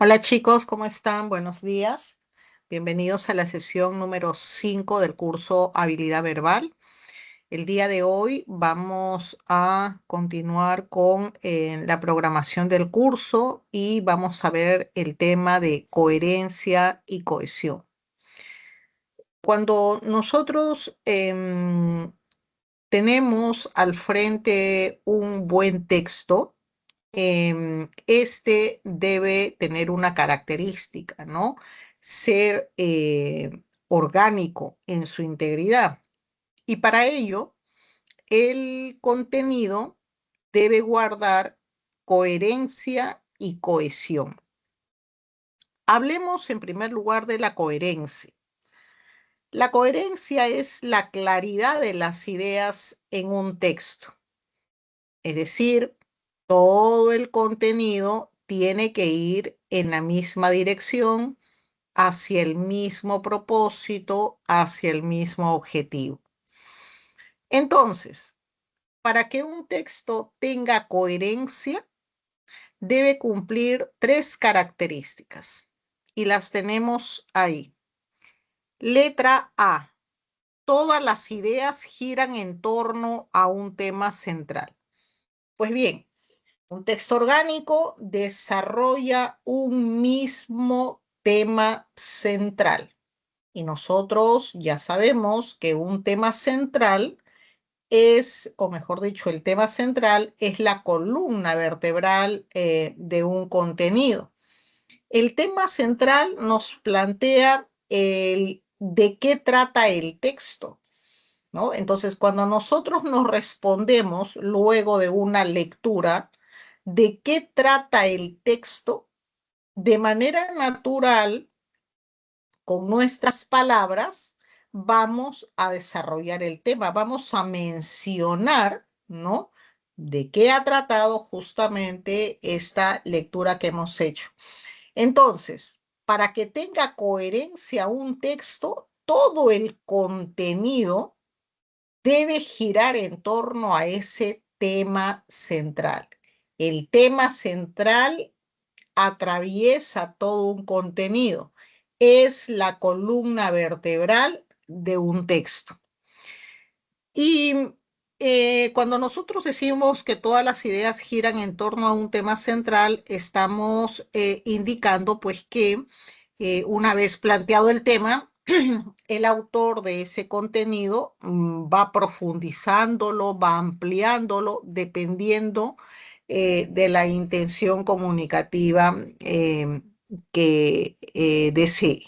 Hola chicos, ¿cómo están? Buenos días. Bienvenidos a la sesión número 5 del curso Habilidad Verbal. El día de hoy vamos a continuar con la programación del curso y vamos a ver el tema de coherencia y cohesión. Cuando nosotros tenemos al frente un buen texto, este debe tener una característica, ¿no? Ser orgánico en su integridad. Y para ello, el contenido debe guardar coherencia y cohesión. Hablemos en primer lugar de la coherencia. La coherencia es la claridad de las ideas en un texto. Es decir, todo el contenido tiene que ir en la misma dirección, hacia el mismo propósito, hacia el mismo objetivo. Entonces, para que un texto tenga coherencia, debe cumplir tres características y las tenemos ahí. Letra A. Todas las ideas giran en torno a un tema central. Pues bien, un texto orgánico desarrolla un mismo tema central y nosotros ya sabemos que un tema central es, o mejor dicho, el tema central es la columna vertebral de un contenido. El tema central nos plantea de qué trata el texto, ¿no? Entonces, cuando nosotros nos respondemos luego de una lectura, ¿de qué trata el texto? De manera natural, con nuestras palabras, vamos a desarrollar el tema, vamos a mencionar, ¿no? De qué ha tratado justamente esta lectura que hemos hecho. Entonces, para que tenga coherencia un texto, todo el contenido debe girar en torno a ese tema central. El tema central atraviesa todo un contenido. Es la columna vertebral de un texto. Y cuando nosotros decimos que todas las ideas giran en torno a un tema central, estamos indicando pues que una vez planteado el tema, el autor de ese contenido va profundizándolo, va ampliándolo, dependiendo de la intención comunicativa que desee.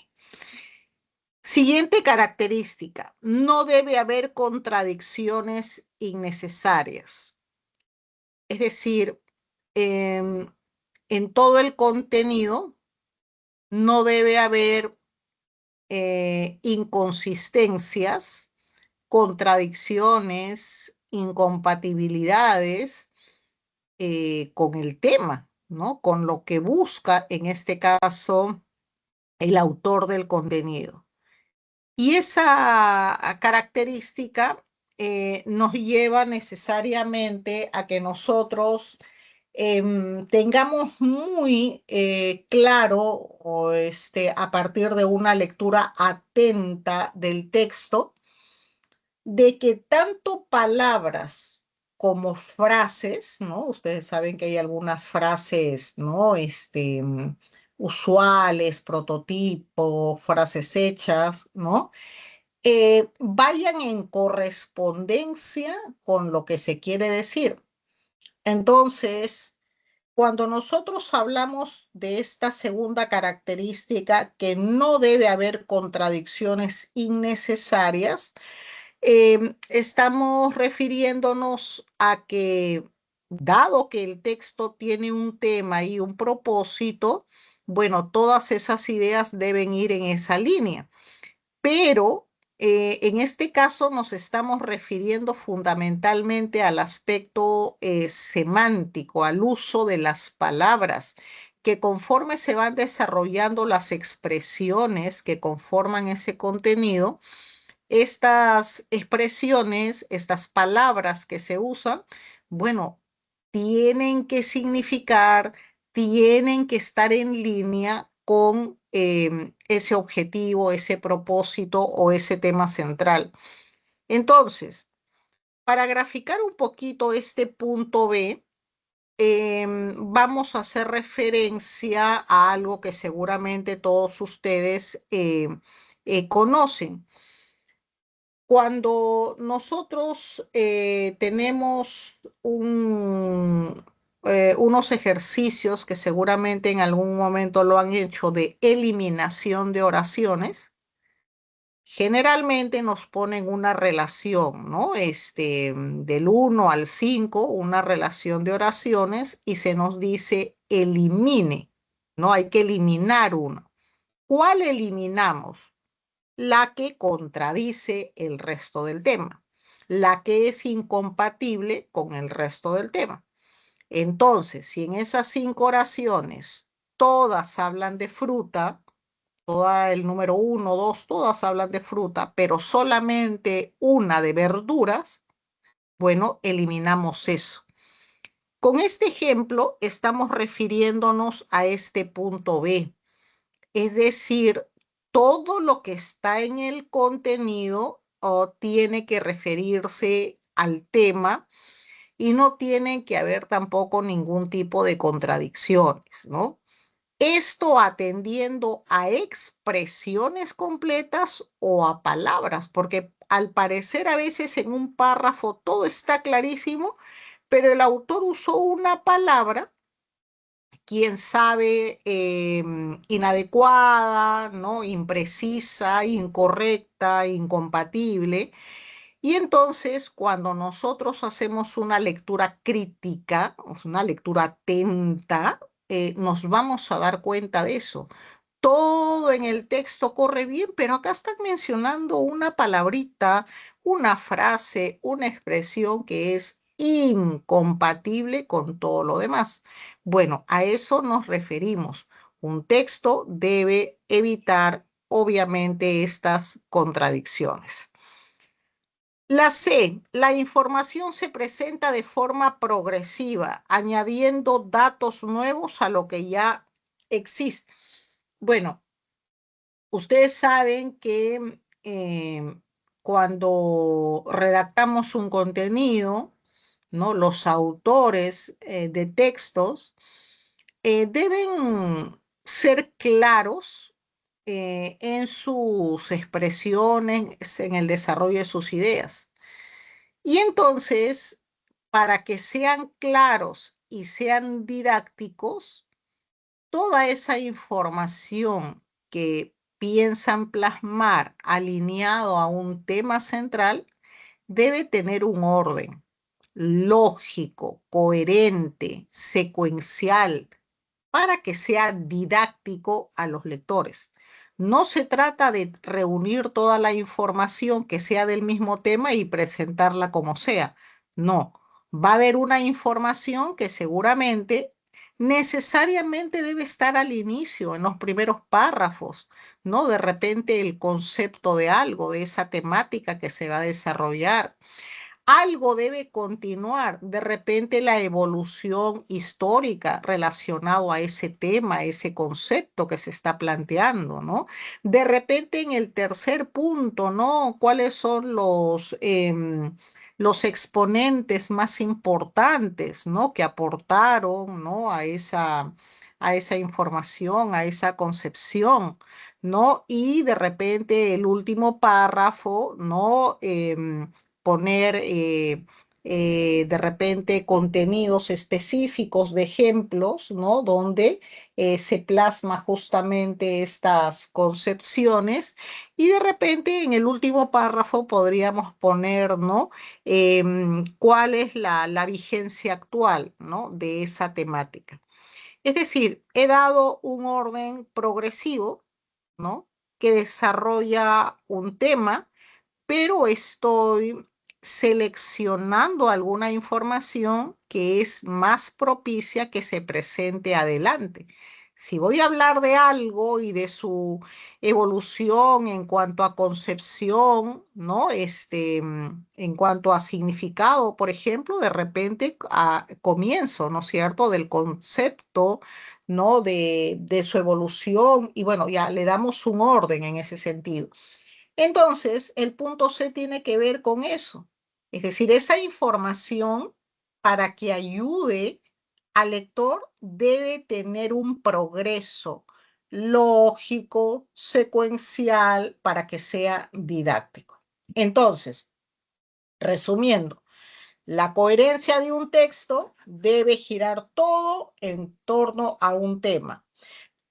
Siguiente característica, no debe haber contradicciones innecesarias. Es decir, en todo el contenido no debe haber inconsistencias, contradicciones, incompatibilidades con el tema, ¿no? Con lo que busca, en este caso, el autor del contenido. Y esa característica nos lleva necesariamente a que nosotros tengamos muy claro o a partir de una lectura atenta del texto, de que tanto palabras como frases, ¿no? Ustedes saben que hay algunas frases, ¿no? Usuales, prototipo, frases hechas, ¿no? Vayan en correspondencia con lo que se quiere decir. Entonces, cuando nosotros hablamos de esta segunda característica, que no debe haber contradicciones innecesarias, estamos refiriéndonos a que, dado que el texto tiene un tema y un propósito, bueno, todas esas ideas deben ir en esa línea. Pero en este caso nos estamos refiriendo fundamentalmente al aspecto semántico, al uso de las palabras, que conforme se van desarrollando las expresiones que conforman ese contenido, estas expresiones, estas palabras que se usan, bueno, tienen que significar, tienen que estar en línea con ese objetivo, ese propósito o ese tema central. Entonces, para graficar un poquito este punto B, vamos a hacer referencia a algo que seguramente todos ustedes conocen. Cuando nosotros tenemos unos ejercicios que seguramente en algún momento lo han hecho de eliminación de oraciones, generalmente nos ponen una relación, ¿no? Del 1 al 5, una relación de oraciones y se nos dice elimine, ¿no? Hay que eliminar uno. ¿Cuál eliminamos? La que contradice el resto del tema, la que es incompatible con el resto del tema. Entonces, si en esas 5 oraciones todas hablan de fruta, toda el número 1, 2, todas hablan de fruta, pero solamente una de verduras, bueno, eliminamos eso. Con este ejemplo estamos refiriéndonos a este punto B, es decir, todo lo que está en el contenido tiene que referirse al tema y no tiene que haber tampoco ningún tipo de contradicciones, ¿no? Esto atendiendo a expresiones completas o a palabras, porque al parecer a veces en un párrafo todo está clarísimo, pero el autor usó una palabra, quién sabe, inadecuada, ¿no? Imprecisa, incorrecta, incompatible. Y entonces, cuando nosotros hacemos una lectura crítica, una lectura atenta, nos vamos a dar cuenta de eso. Todo en el texto corre bien, pero acá están mencionando una palabrita, una frase, una expresión que es incompatible con todo lo demás. Bueno, a eso nos referimos. Un texto debe evitar, obviamente, estas contradicciones. La C, la información se presenta de forma progresiva, añadiendo datos nuevos a lo que ya existe. Bueno, ustedes saben que cuando redactamos un contenido, ¿no? Los autores de textos deben ser claros en sus expresiones, en el desarrollo de sus ideas. Y entonces, para que sean claros y sean didácticos, toda esa información que piensan plasmar alineado a un tema central debe tener un orden lógico, coherente, secuencial, para que sea didáctico a los lectores. No se trata de reunir toda la información que sea del mismo tema y presentarla como sea. No, va a haber una información que seguramente necesariamente debe estar al inicio, en los primeros párrafos, ¿no? De repente el concepto de algo, de esa temática que se va a desarrollar. Algo debe continuar, de repente la evolución histórica relacionado a ese tema, a ese concepto que se está planteando, ¿no? De repente en el tercer punto, ¿no? ¿Cuáles son los exponentes más importantes, ¿no? Que aportaron, ¿no? A esa información, a esa concepción, ¿no? Y de repente el último párrafo, ¿no? Poner de repente contenidos específicos de ejemplos, ¿no? Donde se plasma justamente estas concepciones y de repente en el último párrafo podríamos poner, ¿no? ¿Cuál es la vigencia actual, ¿no? De esa temática? Es decir, he dado un orden progresivo, ¿no? Que desarrolla un tema, pero estoy seleccionando alguna información que es más propicia que se presente adelante. Si voy a hablar de algo y de su evolución en cuanto a concepción, ¿no? En cuanto a significado, por ejemplo, de repente comienzo, ¿no es cierto?, del concepto, ¿no? De su evolución y bueno, ya le damos un orden en ese sentido. Entonces, el punto C tiene que ver con eso, es decir, esa información para que ayude al lector debe tener un progreso lógico, secuencial, para que sea didáctico. Entonces, resumiendo, la coherencia de un texto debe girar todo en torno a un tema.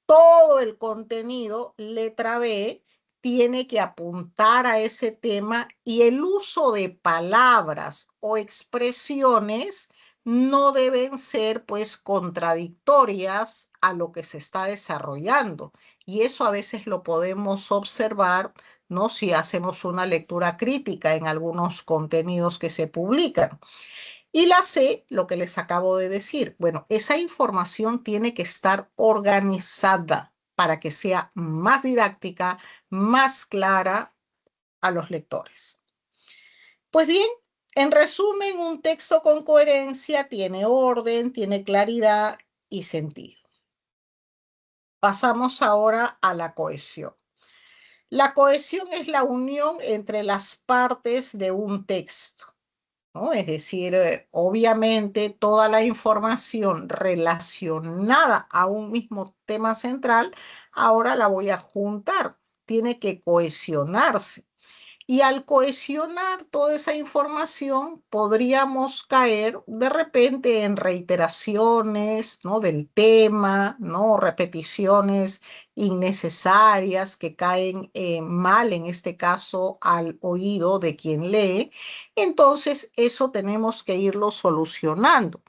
Todo el contenido, letra B, tiene que apuntar a ese tema y el uso de palabras o expresiones no deben ser pues contradictorias a lo que se está desarrollando. Y eso a veces lo podemos observar, ¿no? Si hacemos una lectura crítica en algunos contenidos que se publican. Y la C, lo que les acabo de decir, bueno, esa información tiene que estar organizada para que sea más didáctica, más clara a los lectores. Pues bien, en resumen, un texto con coherencia tiene orden, tiene claridad y sentido. Pasamos ahora a la cohesión. La cohesión es la unión entre las partes de un texto, ¿no? Es decir, obviamente toda la información relacionada a un mismo tema central, ahora la voy a juntar, tiene que cohesionarse. Y al cohesionar toda esa información, podríamos caer de repente en reiteraciones, ¿no? Del tema, ¿no? Repeticiones innecesarias que caen mal, en este caso, al oído de quien lee. Entonces, eso tenemos que irlo solucionando.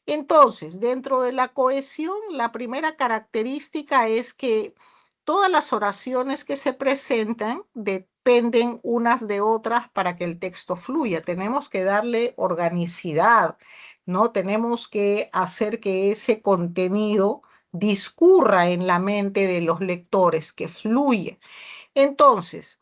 Entonces, dentro de la cohesión, la primera característica es que todas las oraciones que se presentan dependen unas de otras para que el texto fluya. Tenemos que darle organicidad, ¿no? Tenemos que hacer que ese contenido discurra en la mente de los lectores, que fluya. Entonces,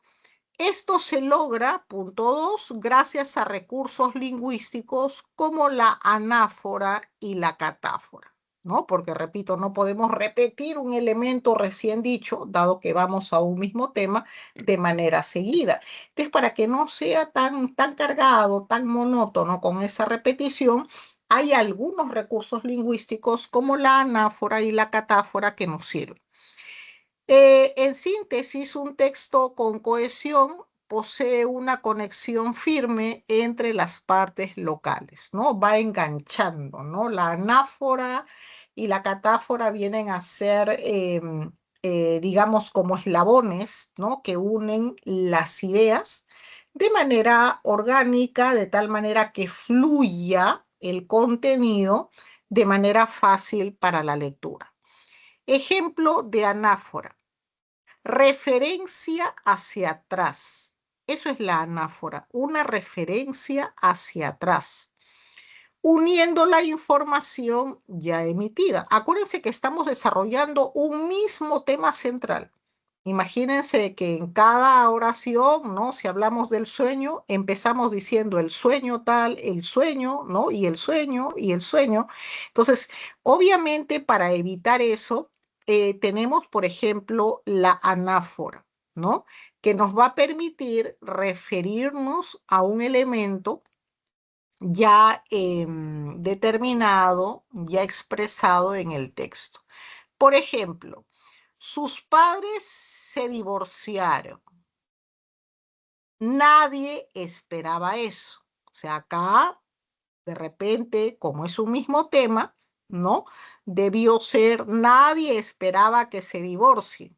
esto se logra, punto 2, gracias a recursos lingüísticos como la anáfora y la catáfora, ¿no? Porque, repito, no podemos repetir un elemento recién dicho, dado que vamos a un mismo tema, de manera seguida. Entonces, para que no sea tan cargado, tan monótono con esa repetición, hay algunos recursos lingüísticos como la anáfora y la catáfora que nos sirven. En síntesis, un texto con cohesión posee una conexión firme entre las partes locales, ¿no? Va enganchando, ¿no? La anáfora y la catáfora vienen a ser, digamos, como eslabones, ¿no? Que unen las ideas de manera orgánica, de tal manera que fluya el contenido de manera fácil para la lectura. Ejemplo de anáfora. Referencia hacia atrás. Eso es la anáfora, una referencia hacia atrás, uniendo la información ya emitida. Acuérdense que estamos desarrollando un mismo tema central. Imagínense que en cada oración, ¿no? Si hablamos del sueño, empezamos diciendo el sueño tal, el sueño, ¿no? Y el sueño, y el sueño. Entonces, obviamente, para evitar eso, tenemos, por ejemplo, la anáfora, ¿no? Que nos va a permitir referirnos a un elemento ya determinado, ya expresado en el texto. Por ejemplo, sus padres se divorciaron. Nadie esperaba eso. O sea, acá, de repente, como es un mismo tema, ¿no? Debió ser, nadie esperaba que se divorcien,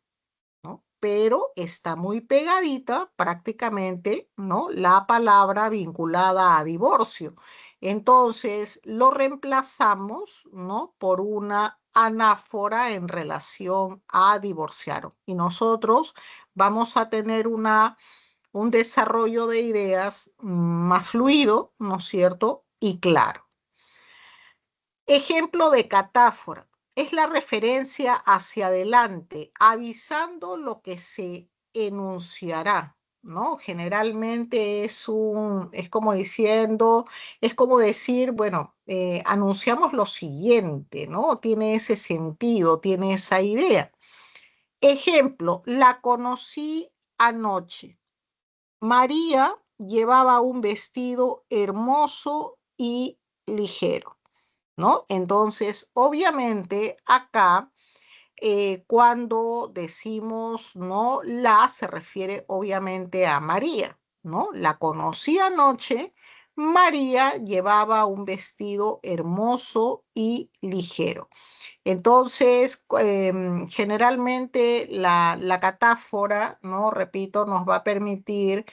¿no? Pero está muy pegadita prácticamente, ¿no? La palabra vinculada a divorcio. Entonces, lo reemplazamos, ¿no? Por una anáfora en relación a divorciaron. Y nosotros vamos a tener un desarrollo de ideas más fluido, ¿no es cierto? Y claro. Ejemplo de catáfora. es la referencia hacia adelante, avisando lo que se enunciará, ¿no? Generalmente es como diciendo, es como decir, bueno, anunciamos lo siguiente, ¿no? Tiene ese sentido, tiene esa idea. Ejemplo, la conocí anoche. María llevaba un vestido hermoso y ligero, ¿no? Entonces, obviamente, acá, cuando decimos no la, se refiere obviamente a María, ¿no? La conocí anoche. María llevaba un vestido hermoso y ligero. Entonces, generalmente la catáfora, ¿no? Repito, nos va a permitir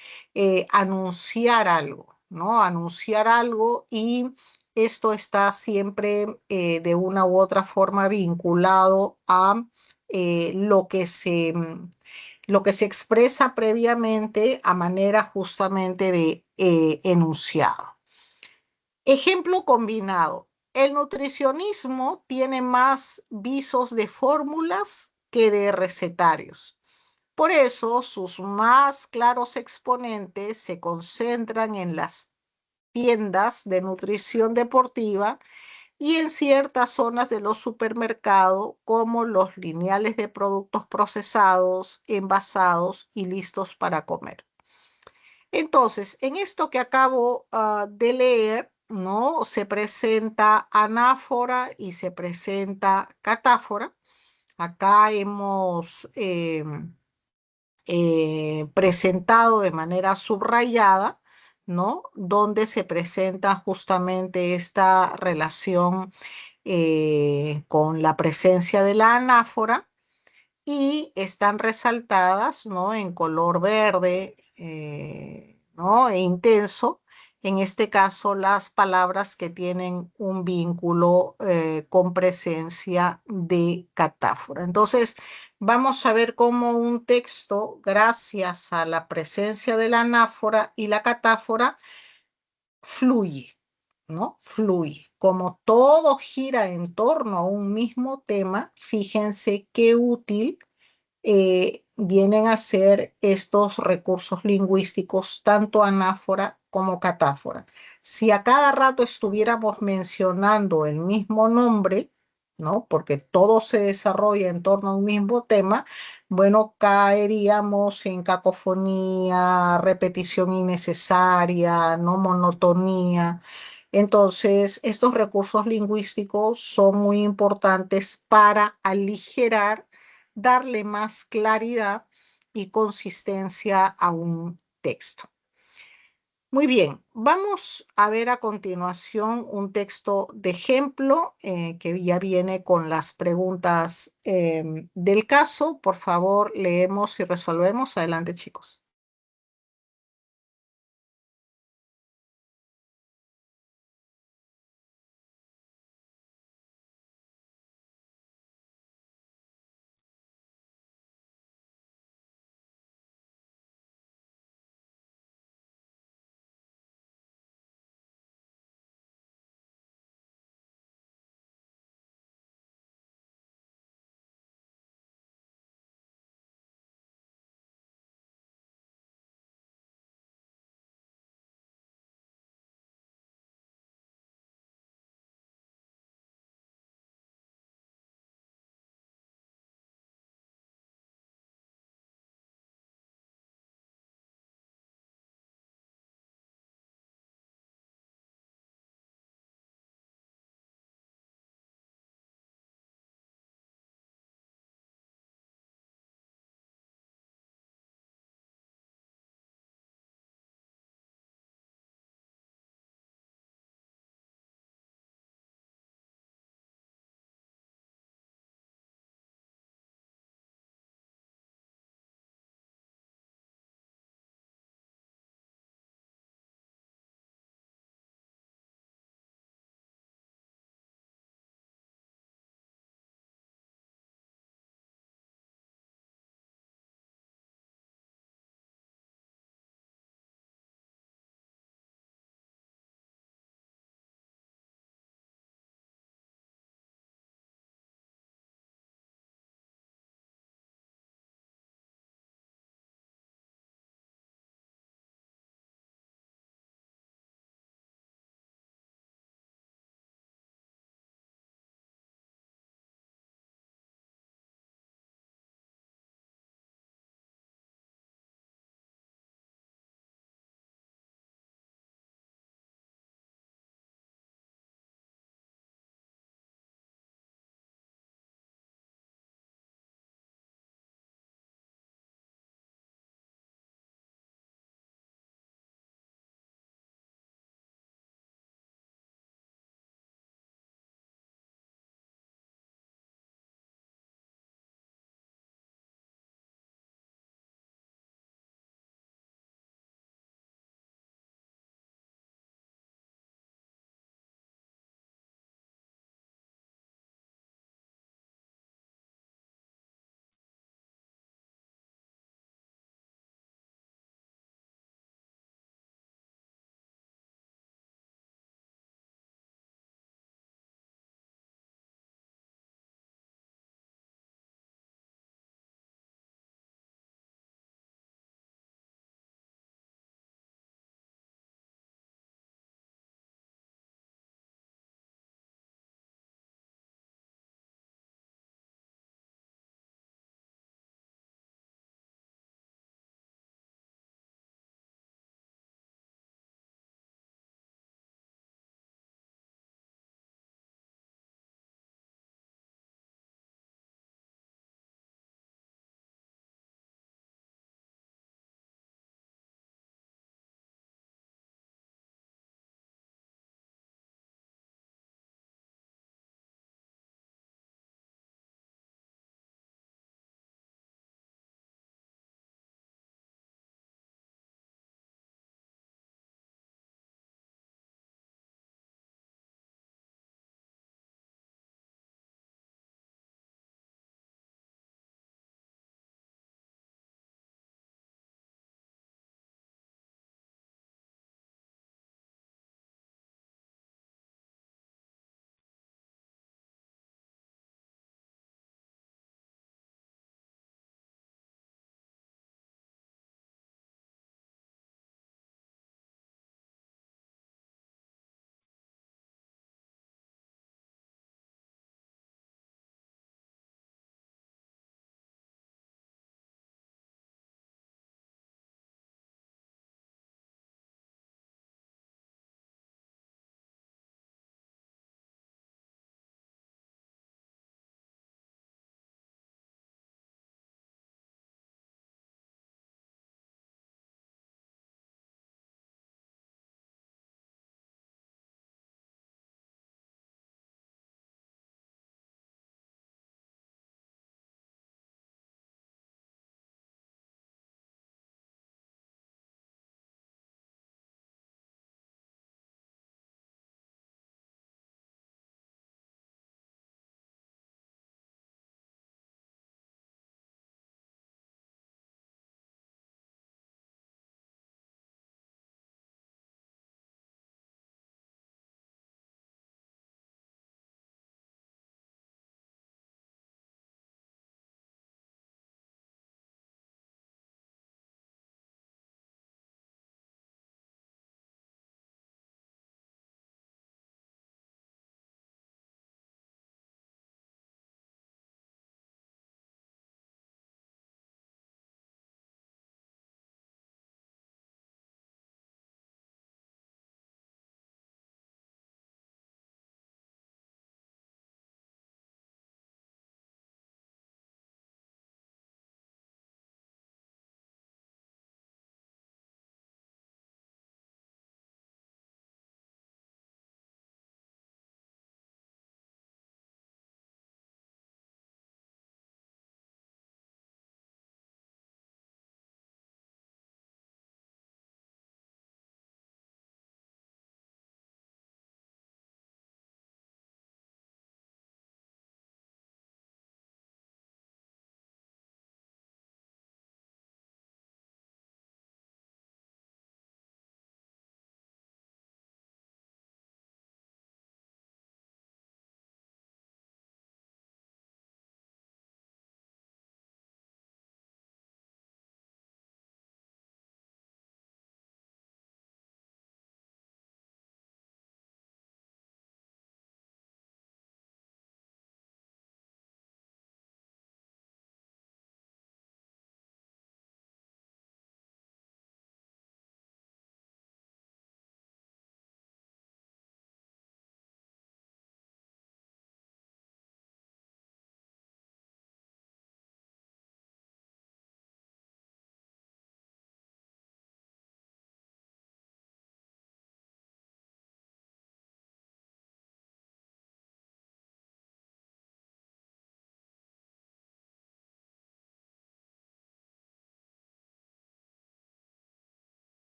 anunciar algo, ¿no? Anunciar algo y esto está siempre de una u otra forma vinculado a lo que se expresa previamente a manera justamente de enunciado. Ejemplo combinado. El nutricionismo tiene más visos de fórmulas que de recetarios. Por eso, sus más claros exponentes se concentran en las tiendas de nutrición deportiva y en ciertas zonas de los supermercados, como los lineales de productos procesados, envasados y listos para comer. Entonces, en esto que acabo de leer, ¿no? Se presenta anáfora y se presenta catáfora. Acá hemos presentado de manera subrayada, ¿no? Donde se presenta justamente esta relación con la presencia de la anáfora y están resaltadas, ¿no? En color verde, ¿no? E intenso. En este caso, las palabras que tienen un vínculo con presencia de catáfora. Entonces, vamos a ver cómo un texto, gracias a la presencia de la anáfora y la catáfora, fluye, ¿no? Fluye. Como todo gira en torno a un mismo tema, fíjense qué útil vienen a ser estos recursos lingüísticos, tanto anáfora como catáfora. Si a cada rato estuviéramos mencionando el mismo nombre, ¿no? Porque todo se desarrolla en torno a un mismo tema, bueno, caeríamos en cacofonía, repetición innecesaria, no monotonía. Entonces, estos recursos lingüísticos son muy importantes para aligerar, darle más claridad y consistencia a un texto. Muy bien, vamos a ver a continuación un texto de ejemplo que ya viene con las preguntas del caso. Por favor, leemos y resolvemos. Adelante, chicos.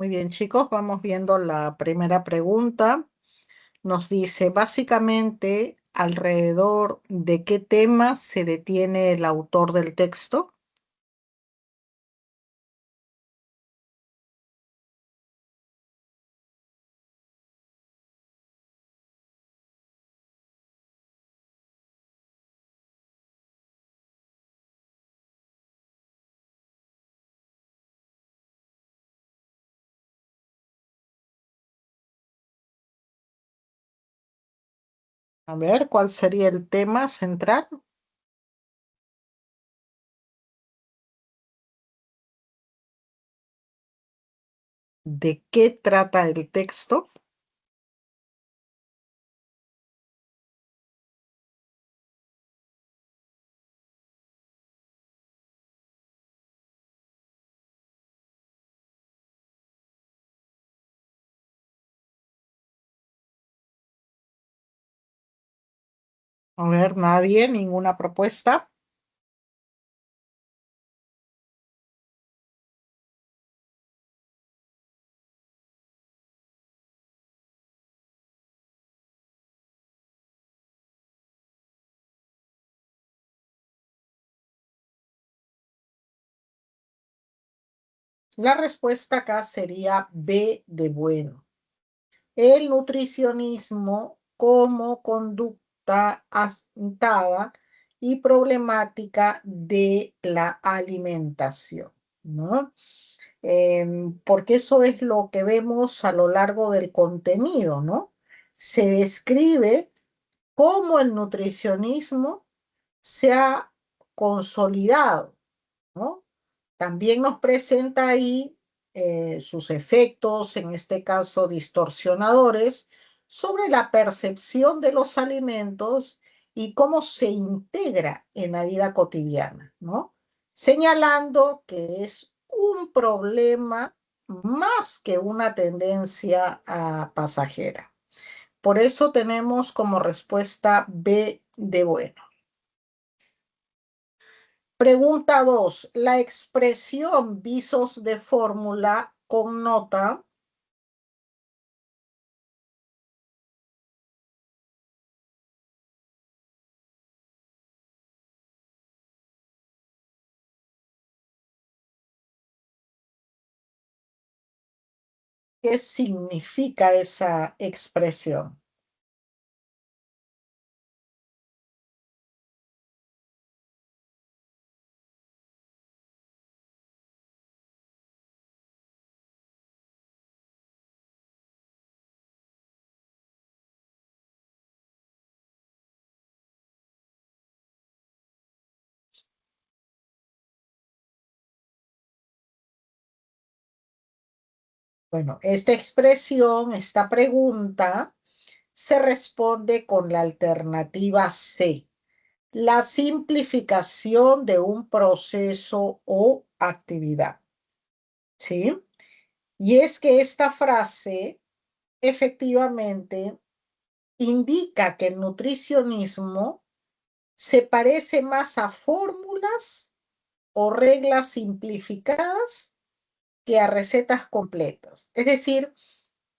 Muy bien, chicos, vamos viendo la primera pregunta. Nos dice, básicamente, alrededor de qué tema se detiene el autor del texto. A ver, ¿cuál sería el tema central? ¿De qué trata el texto? A ver, nadie, ninguna propuesta. La respuesta acá sería B de bueno. El nutricionismo como conducta asentada y problemática de la alimentación, ¿no? Porque eso es lo que vemos a lo largo del contenido, ¿no? Se describe cómo el nutricionismo se ha consolidado, ¿no? También nos presenta ahí sus efectos, en este caso distorsionadores, sobre la percepción de los alimentos y cómo se integra en la vida cotidiana, ¿no? Señalando que es un problema más que una tendencia pasajera. Por eso tenemos como respuesta B de bueno. Pregunta 2. La expresión visos de fórmula connota qué significa esa expresión. Bueno, esta expresión, esta pregunta, se responde con la alternativa C, la simplificación de un proceso o actividad. ¿Sí? Y es que esta frase efectivamente indica que el nutricionismo se parece más a fórmulas o reglas simplificadas que a recetas completas. Es decir,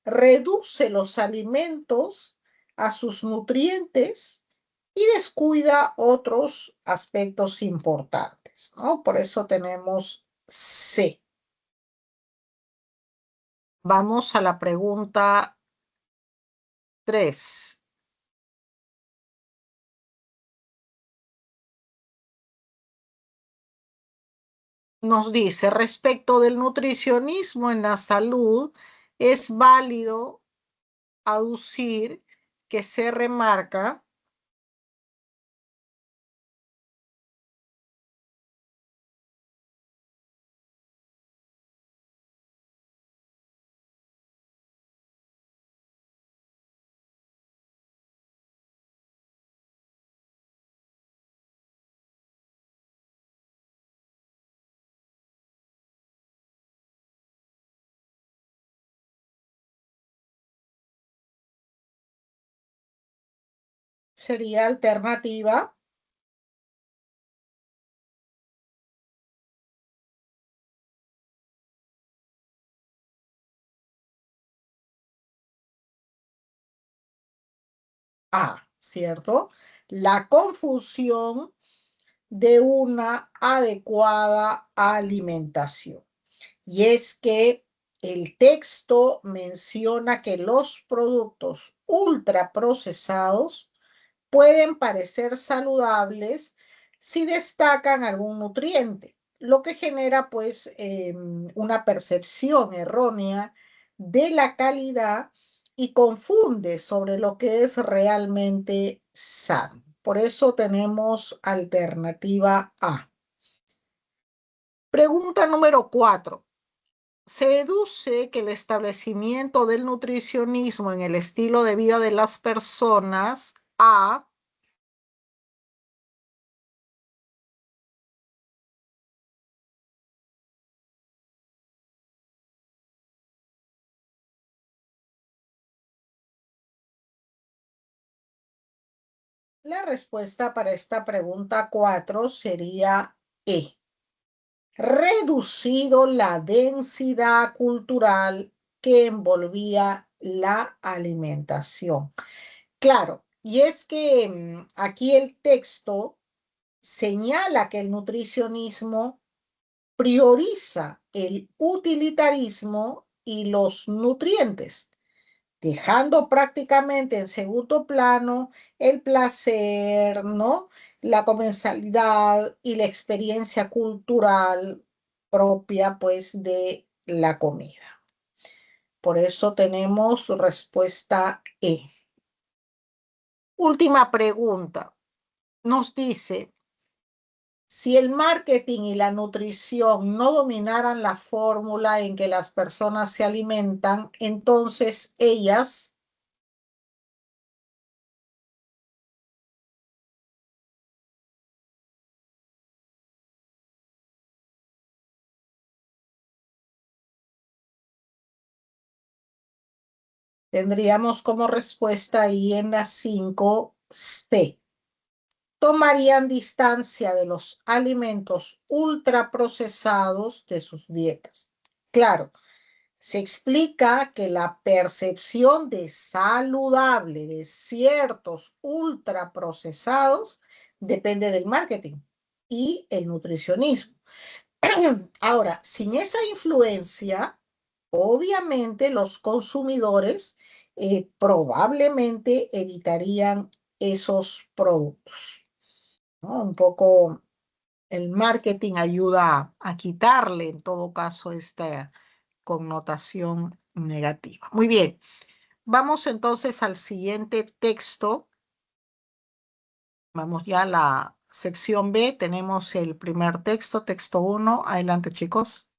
reduce los alimentos a sus nutrientes y descuida otros aspectos importantes, ¿no? Por eso tenemos C. Vamos a la pregunta 3. Nos dice, respecto del nutricionismo en la salud, es válido aducir que se remarca sería alternativa A, ¿cierto? La confusión de una adecuada alimentación. Y es que el texto menciona que los productos ultraprocesados pueden parecer saludables si destacan algún nutriente, lo que genera pues una percepción errónea de la calidad y confunde sobre lo que es realmente sano. Por eso tenemos alternativa A. Pregunta número 4. Se deduce que el establecimiento del nutricionismo en el estilo de vida de las personas A. La respuesta para esta pregunta 4 sería E. Reducido la densidad cultural que envolvía la alimentación. Claro, y es que aquí el texto señala que el nutricionismo prioriza el utilitarismo y los nutrientes, dejando prácticamente en segundo plano el placer, ¿no? La comensalidad y la experiencia cultural propia, pues, de la comida. Por eso tenemos respuesta E. Última pregunta. Nos dice, si el marketing y la nutrición no dominaran la fórmula en que las personas se alimentan, entonces ellas tendríamos como respuesta ahí en la 5C. Tomarían distancia de los alimentos ultraprocesados de sus dietas. Claro, se explica que la percepción de saludable de ciertos ultraprocesados depende del marketing y el nutricionismo. Ahora, sin esa influencia, obviamente los consumidores probablemente evitarían esos productos, ¿no? Un poco el marketing ayuda a quitarle, en todo caso, esta connotación negativa. Muy bien, vamos entonces al siguiente texto. Vamos ya a la sección B. Tenemos el primer texto, texto 1. Adelante, chicos.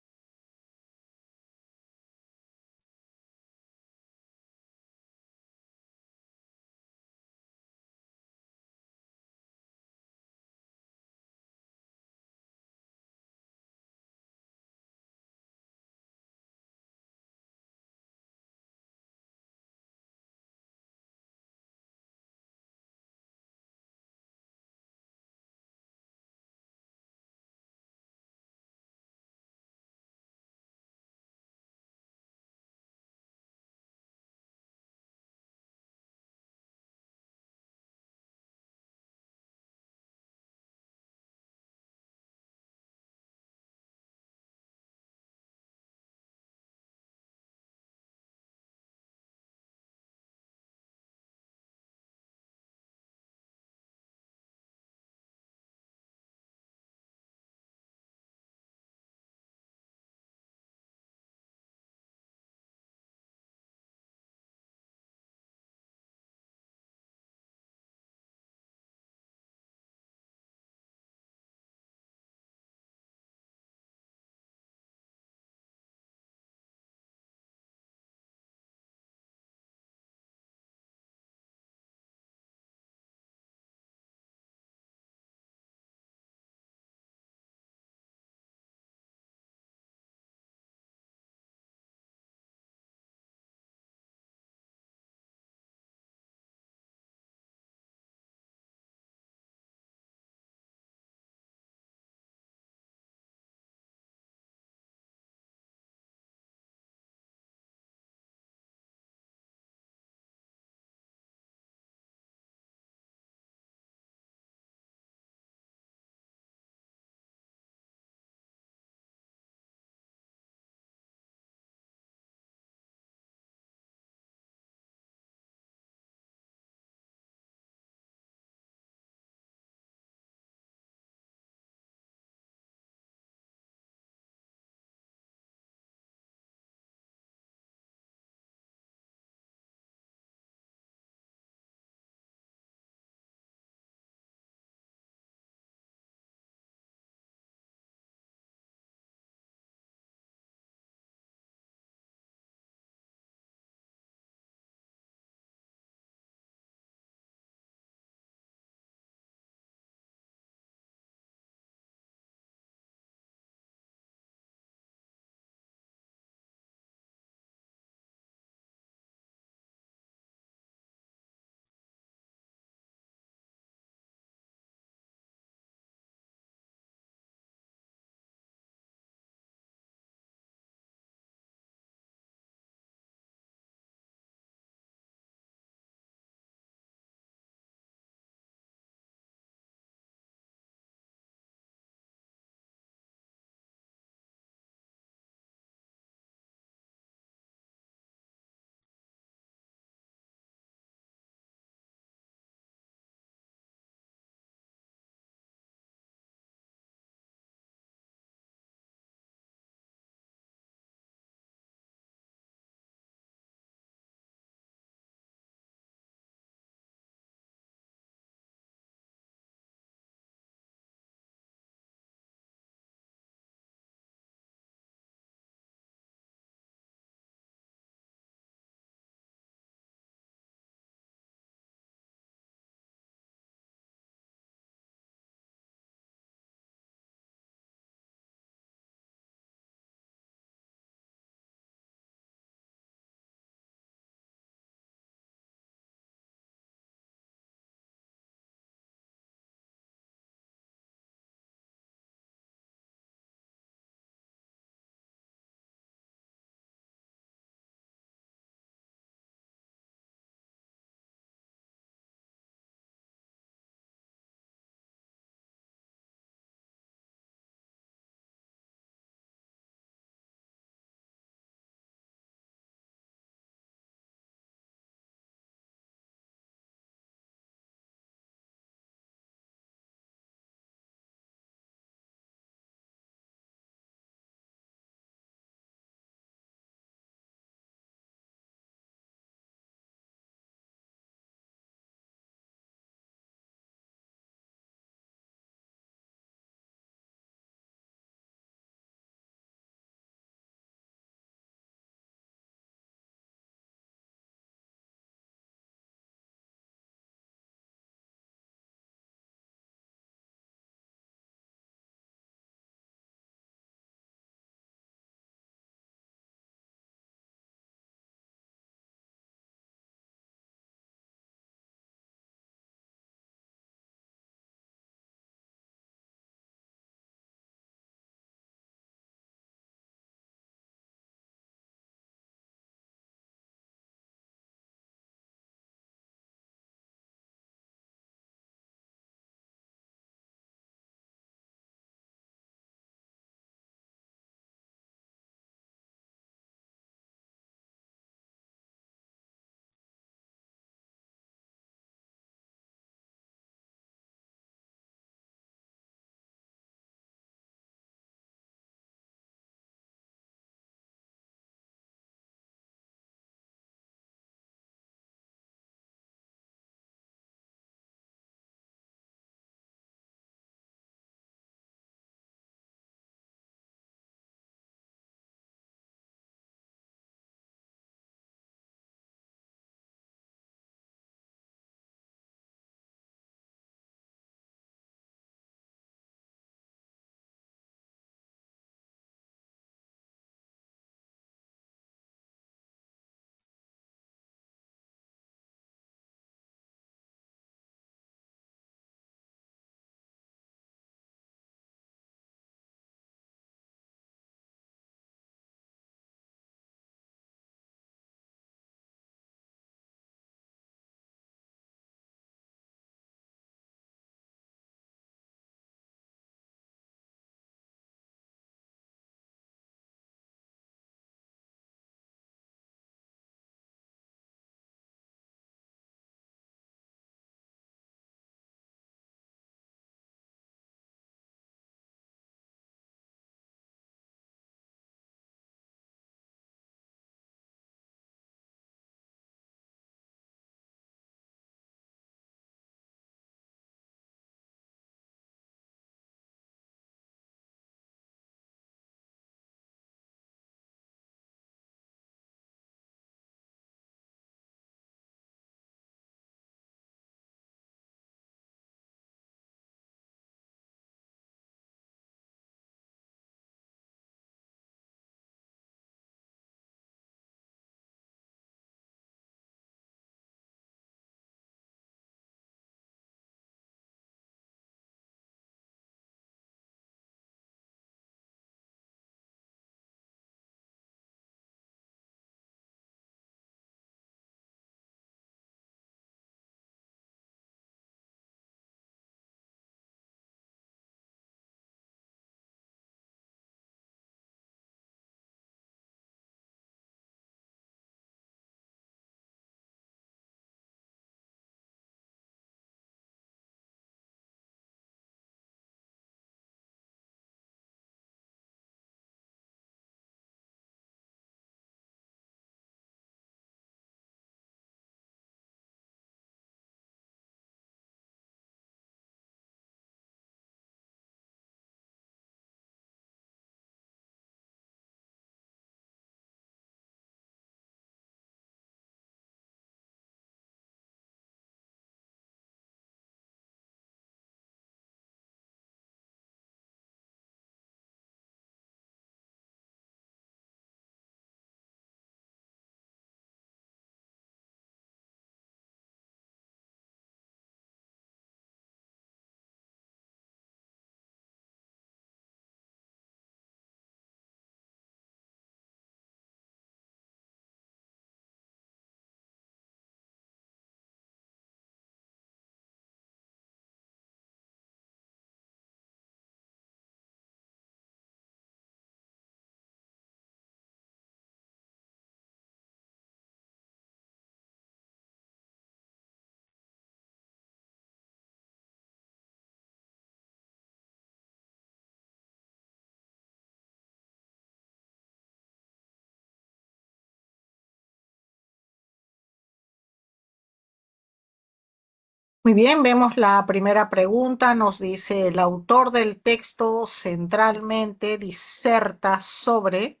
Muy bien, vemos la primera pregunta. Nos dice, el autor del texto centralmente diserta sobre...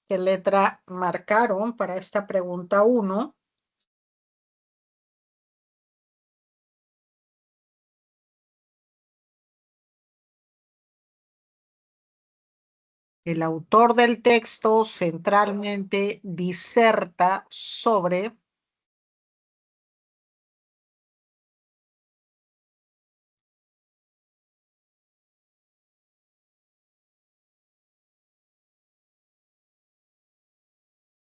¿Qué letra marcaron para esta pregunta 1? El autor del texto centralmente diserta sobre...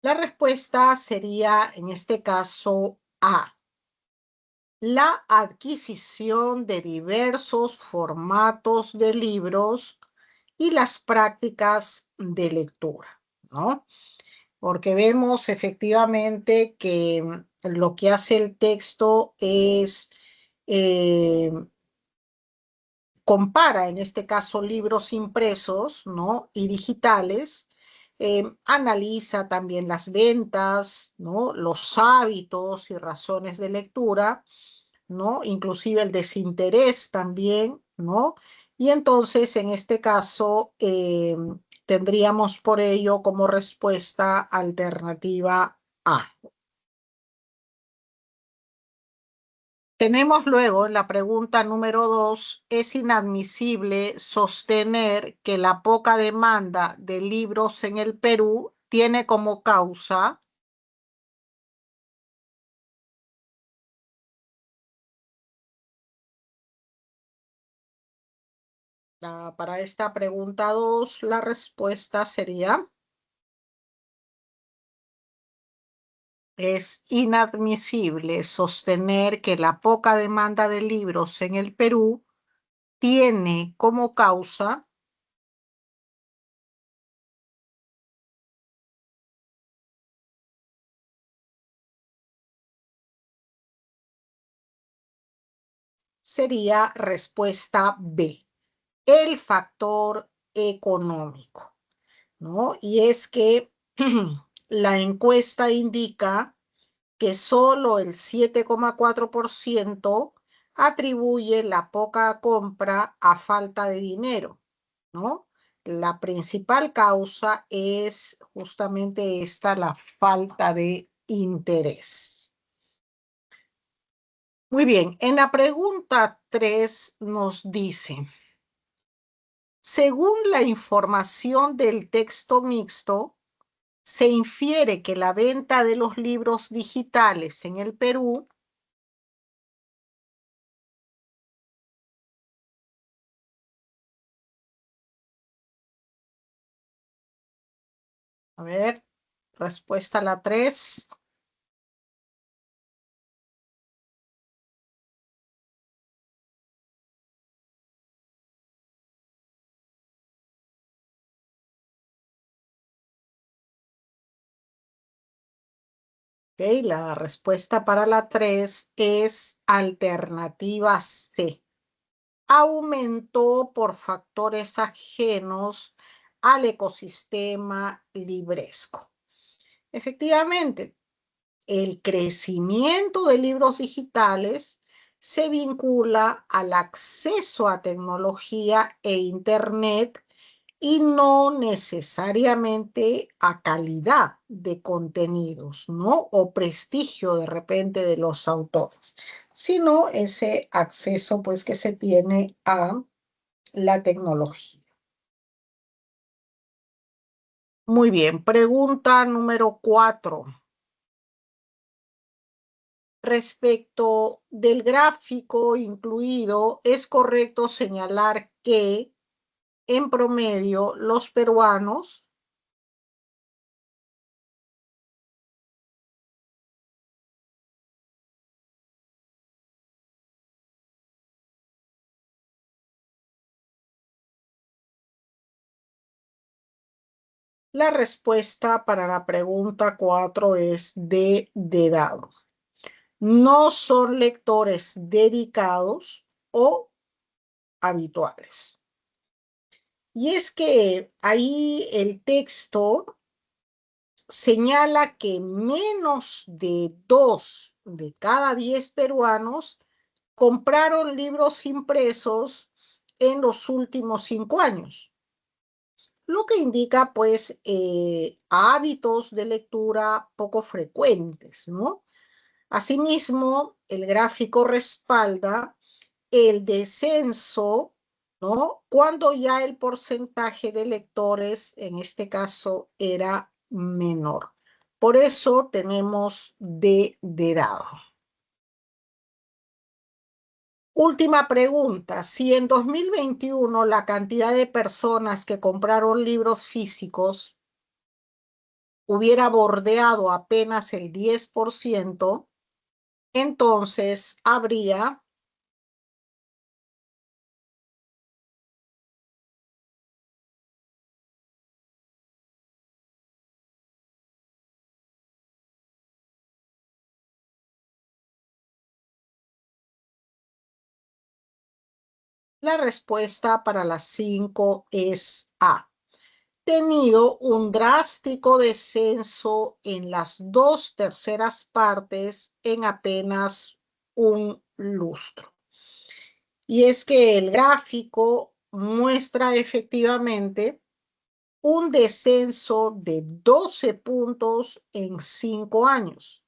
La respuesta sería, en este caso, A. La adquisición de diversos formatos de libros y las prácticas de lectura, ¿no? Porque vemos efectivamente que lo que hace el texto es compara, en este caso, libros impresos, ¿no? Y digitales, analiza también las ventas, ¿no? Los hábitos y razones de lectura, ¿no? Inclusive el desinterés también, ¿no? Y entonces, en este caso, tendríamos por ello como respuesta alternativa A. Tenemos luego la pregunta número 2, ¿es inadmisible sostener que la poca demanda de libros en el Perú tiene como causa? Para esta pregunta 2, la respuesta sería, es inadmisible sostener que la poca demanda de libros en el Perú tiene como causa sería respuesta B, el factor económico, ¿no? Y es que la encuesta indica que solo el 7,4% atribuye la poca compra a falta de dinero, ¿no? La principal causa es justamente esta, la falta de interés. Muy bien, en la pregunta 3 nos dice, según la información del texto mixto, se infiere que la venta de los libros digitales en el Perú, a ver, respuesta a la 3. Ok, la respuesta para la 3 es alternativa C. Aumentó por factores ajenos al ecosistema libresco. Efectivamente, el crecimiento de libros digitales se vincula al acceso a tecnología e Internet y no necesariamente a calidad de contenidos, ¿no? O prestigio de repente de los autores, sino ese acceso pues que se tiene a la tecnología. Muy bien, pregunta número 4. Respecto del gráfico incluido, es correcto señalar que en promedio los peruanos la respuesta para la pregunta 4 es de dado. No son lectores dedicados o habituales. Y es que ahí el texto señala que menos de 2 de cada 10 peruanos compraron libros impresos en los últimos 5 años, lo que indica pues hábitos de lectura poco frecuentes, ¿no? Asimismo, el gráfico respalda el descenso, ¿no? Cuando ya el porcentaje de lectores, en este caso, era menor. Por eso tenemos D de dado. Última pregunta. Si en 2021 la cantidad de personas que compraron libros físicos hubiera bordeado apenas el 10%, entonces habría la respuesta para las 5 es A. Tenido un drástico descenso en las 2/3 partes en apenas un lustro. Y es que el gráfico muestra efectivamente un descenso de 12 puntos en 5 años.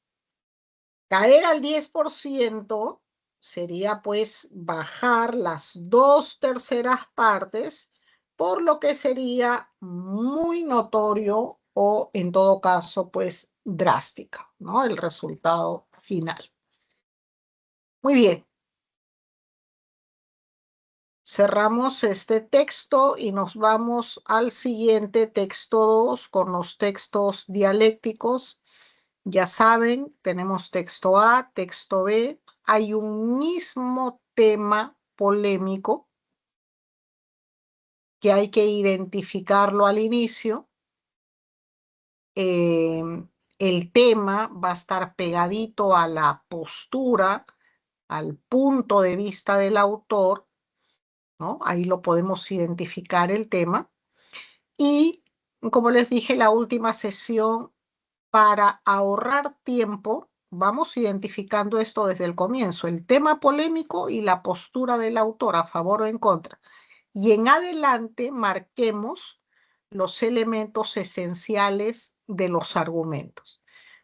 Caer al 10% sería pues bajar las 2/3 partes, por lo que sería muy notorio o en todo caso pues drástico, ¿no? El resultado final. Muy bien. Cerramos este texto y nos vamos al siguiente texto 2 con los textos dialécticos. Ya saben, tenemos texto A, texto B. Hay un mismo tema polémico que hay que identificarlo al inicio. El tema va a estar pegadito a la postura, al punto de vista del autor, ¿no? Ahí lo podemos identificar el tema. Y como les dije, la última sesión, para ahorrar tiempo, vamos identificando esto desde el comienzo, el tema polémico y la postura del autor a favor o en contra. Y en adelante marquemos los elementos esenciales de los argumentos.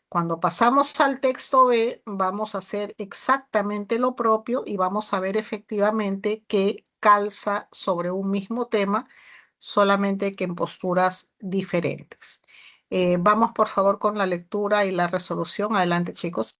Cuando pasamos al texto B, vamos a hacer exactamente lo propio y vamos a ver efectivamente que calza sobre un mismo tema, solamente que en posturas diferentes. Vamos por favor con la lectura y la resolución. Adelante, chicos.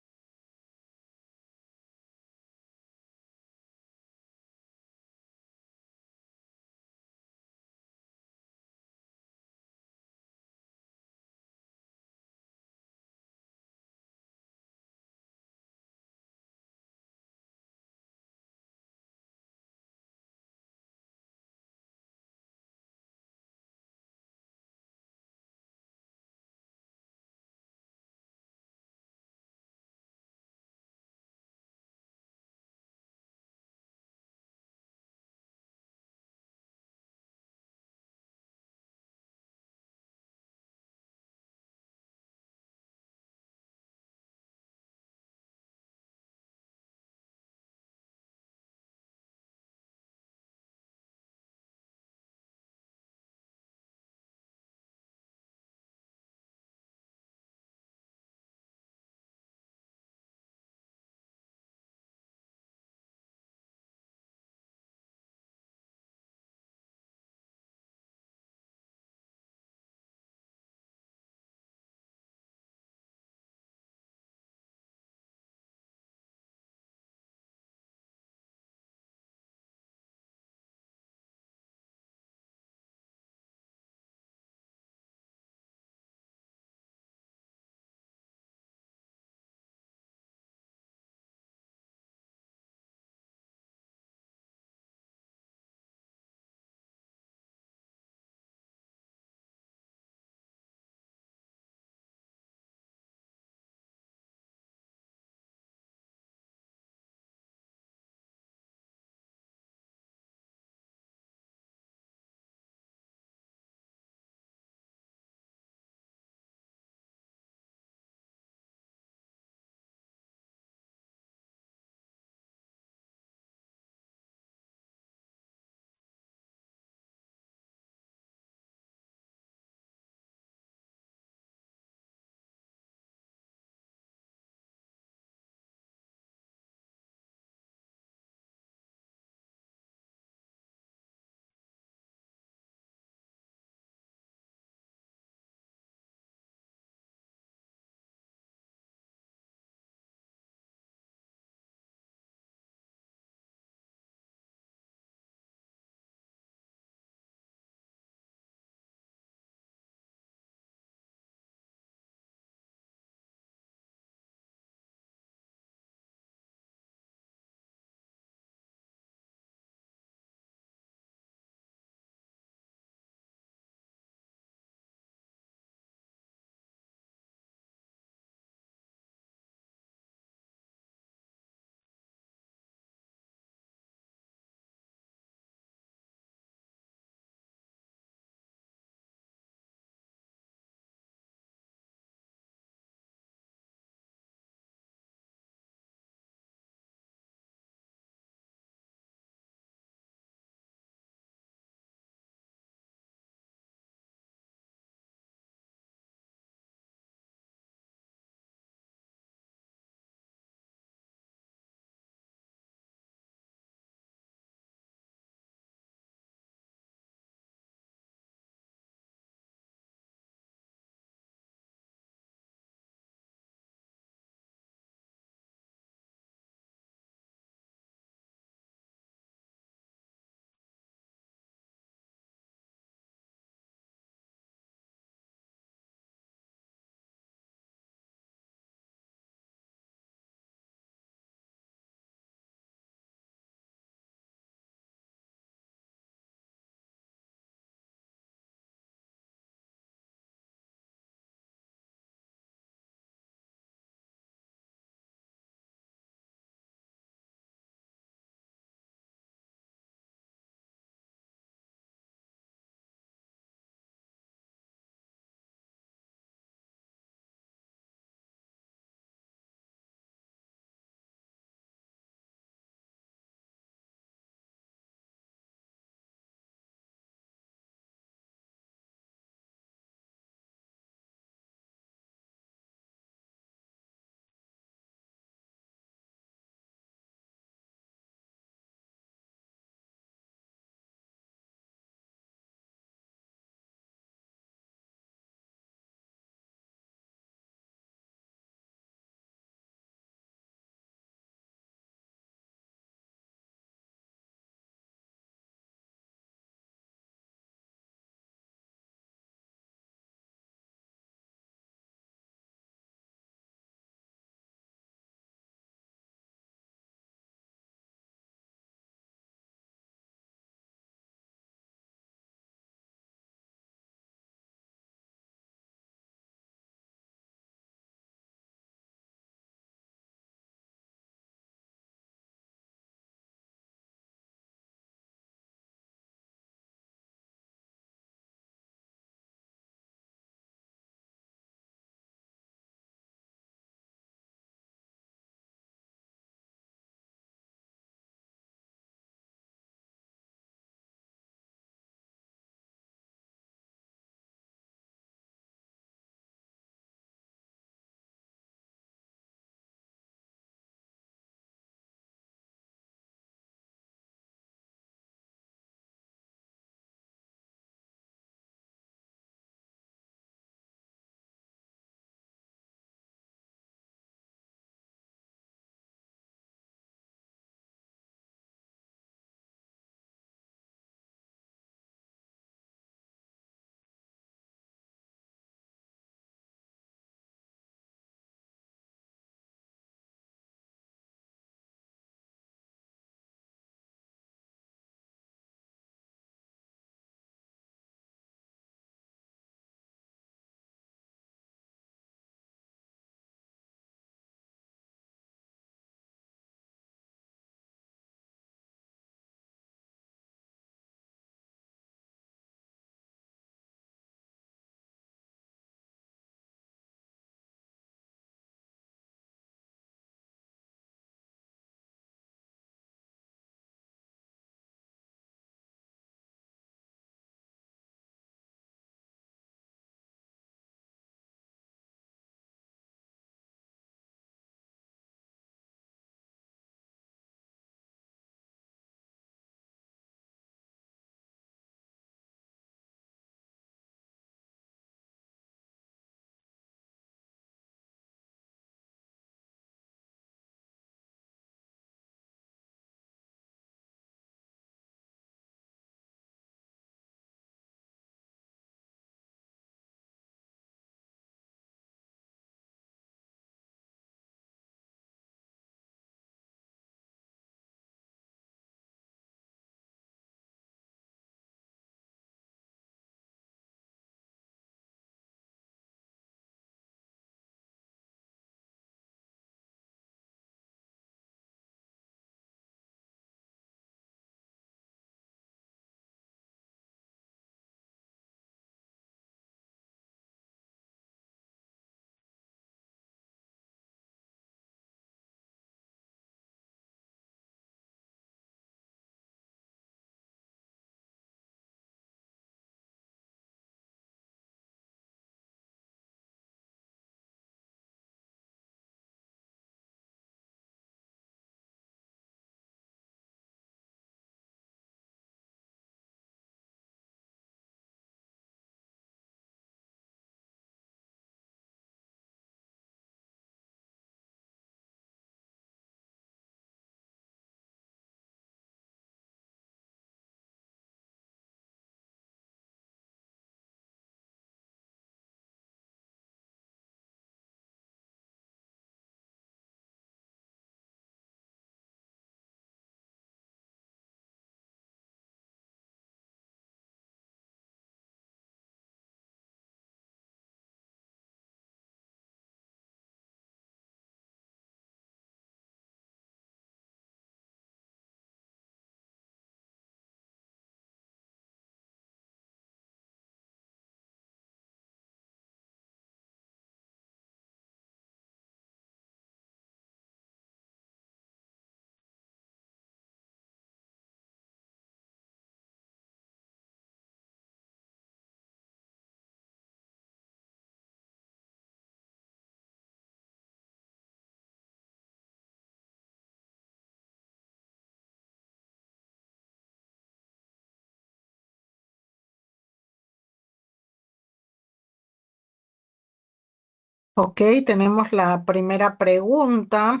Ok, tenemos la primera pregunta.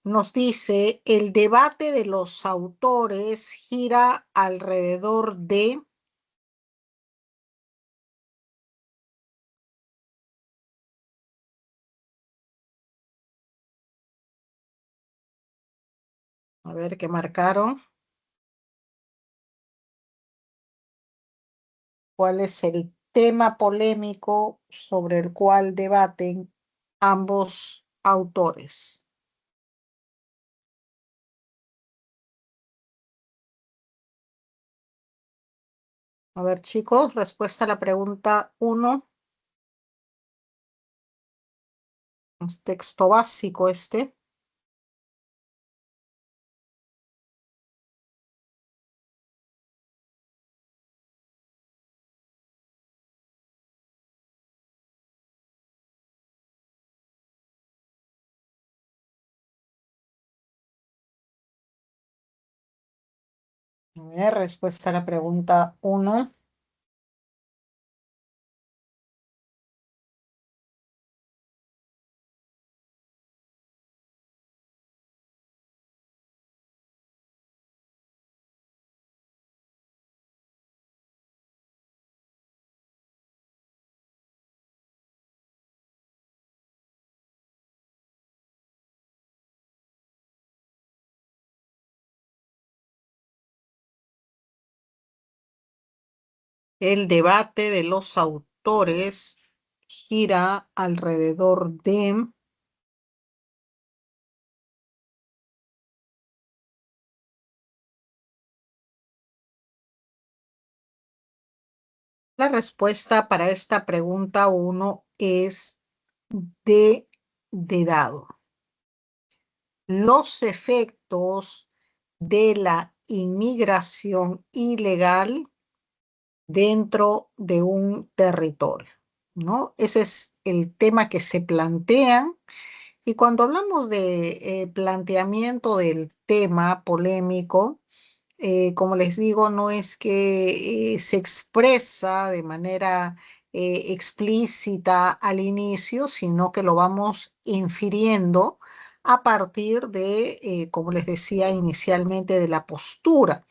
Nos dice, el debate de los autores gira alrededor de... A ver, ¿qué marcaron? ¿Cuál es el tema polémico sobre el cual debaten ambos autores? A ver, chicos, respuesta a la pregunta uno. Es texto básico este. A ver, respuesta a la pregunta uno. El debate de los autores gira alrededor de... La respuesta para esta pregunta uno es de dado. Los efectos de la inmigración ilegal dentro de un territorio, ¿no? Ese es el tema que se plantean. Y cuando hablamos de planteamiento del tema polémico, como les digo, no es que se expresa de manera explícita al inicio, sino que lo vamos infiriendo a partir de, como les decía inicialmente, de la postura,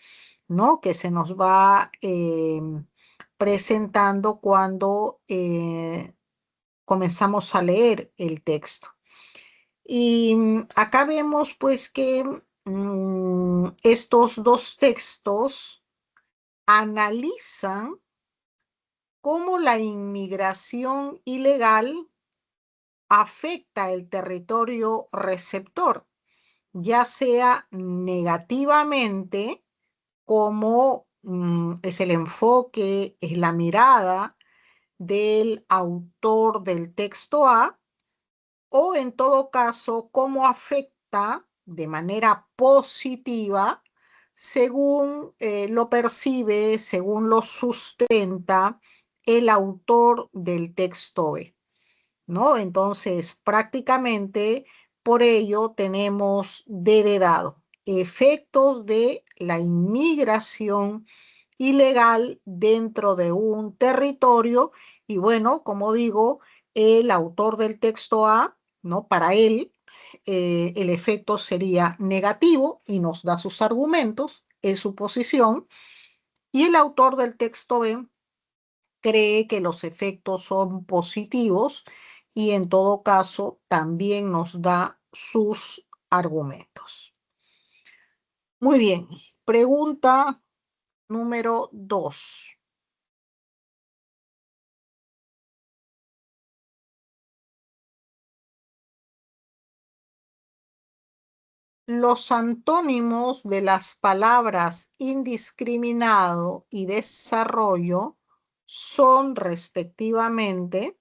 ¿no? Que se nos va presentando cuando comenzamos a leer el texto. Y acá vemos pues que estos dos textos analizan cómo la inmigración ilegal afecta el territorio receptor, ya sea negativamente, como es el enfoque, es la mirada del autor del texto A, o en todo caso, cómo afecta de manera positiva según lo percibe, según lo sustenta el autor del texto B, ¿no? Entonces, prácticamente por ello tenemos dado efectos de la inmigración ilegal dentro de un territorio y bueno, como digo, el autor del texto A, ¿no? Para él, el efecto sería negativo y nos da sus argumentos, es su posición, y el autor del texto B cree que los efectos son positivos y en todo caso también nos da sus argumentos. Muy bien, pregunta número 2. Los antónimos de las palabras indiscriminado y desarrollo son respectivamente,